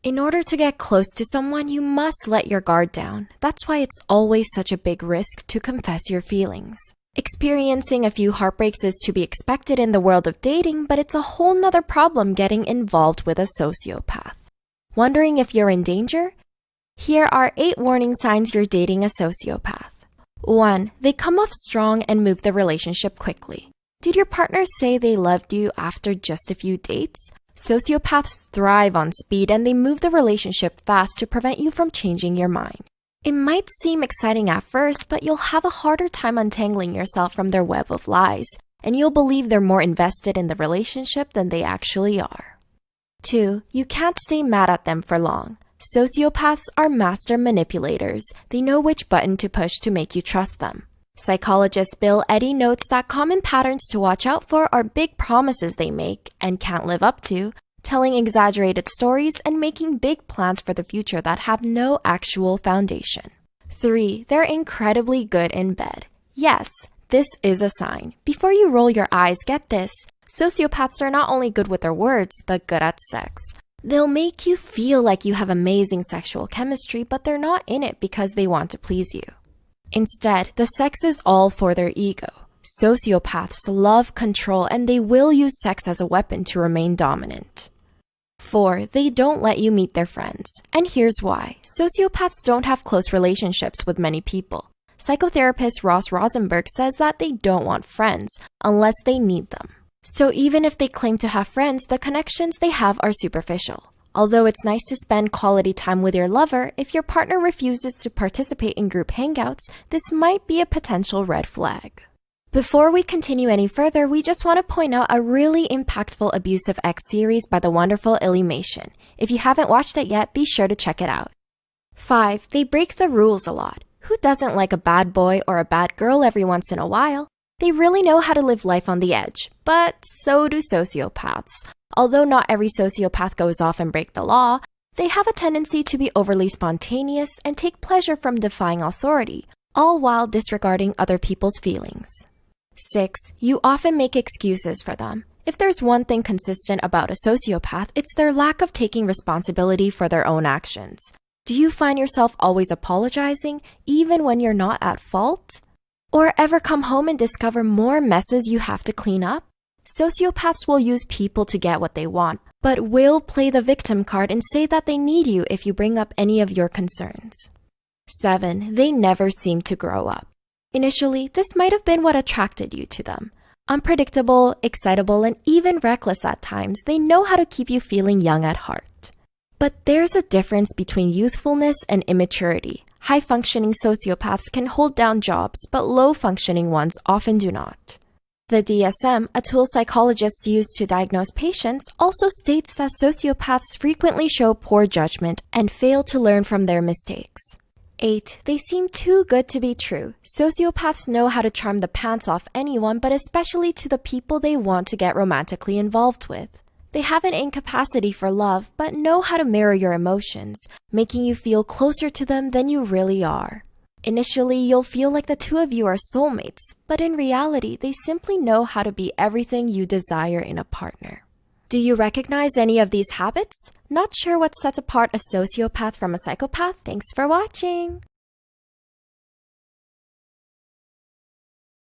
In order to get close to someone, you must let your guard down. That's why it's always such a big risk to confess your feelings. Experiencing a few heartbreaks is to be expected in the world of dating, but it's a whole nother problem getting involved with a sociopath. Wondering if you're in danger? Here are 8 warning signs you're dating a sociopath. 1. They come off strong and move the relationship quickly. Did your partner say they loved you after just a few dates? Sociopaths thrive on speed and they move the relationship fast to prevent you from changing your mind. It might seem exciting at first, but you'll have a harder time untangling yourself from their web of lies, and you'll believe they're more invested in the relationship than they actually are. 2. You can't stay mad at them for long. Sociopaths are master manipulators. They know which button to push to make you trust them. Psychologist Bill Eddy notes that common patterns to watch out for are big promises they make and can't live up to, telling exaggerated stories, and making big plans for the future that have no actual foundation. 3. They're incredibly good in bed. Yes, this is a sign. Before you roll your eyes, get this. Sociopaths are not only good with their words, but good at sex. They'll make you feel like you have amazing sexual chemistry, but they're not in it because they want to please you. Instead, the sex is all for their ego. Sociopaths love control and they will use sex as a weapon to remain dominant. 4. They don't let you meet their friends. And here's why. Sociopaths don't have close relationships with many people. Psychotherapist Ross Rosenberg says that they don't want friends unless they need them. So even if they claim to have friends, the connections they have are superficial. Although it's nice to spend quality time with your lover, if your partner refuses to participate in group hangouts, this might be a potential red flag. Before we continue any further, we just want to point out a really impactful Abusive X series by the wonderful Illymation. If you haven't watched it yet, be sure to check it out. 5. They break the rules a lot. Who doesn't like a bad boy or a bad girl every once in a while? They really know how to live life on the edge, but so do sociopaths. Although not every sociopath goes off and break the law, they have a tendency to be overly spontaneous and take pleasure from defying authority, all while disregarding other people's feelings. 6. You often make excuses for them. If there's one thing consistent about a sociopath, it's their lack of taking responsibility for their own actions. Do you find yourself always apologizing, even when you're not at fault? Or ever come home and discover more messes you have to clean up? Sociopaths will use people to get what they want, but will play the victim card and say that they need you if you bring up any of your concerns. 7. They never seem to grow up. Initially, this might have been what attracted you to them. Unpredictable, excitable, and even reckless at times, they know how to keep you feeling young at heart. But there's a difference between youthfulness and immaturity. High-functioning sociopaths can hold down jobs, but low-functioning ones often do not. The DSM, a tool psychologists use to diagnose patients, also states that sociopaths frequently show poor judgment and fail to learn from their mistakes. 8. They seem too good to be true. Sociopaths know how to charm the pants off anyone, but especially to the people they want to get romantically involved with. They have an incapacity for love, but know how to mirror your emotions, making you feel closer to them than you really are. Initially, you'll feel like the two of you are soulmates, but in reality, they simply know how to be everything you desire in a partner. Do you recognize any of these habits? Not sure what sets apart a sociopath from a psychopath? Thanks for watching!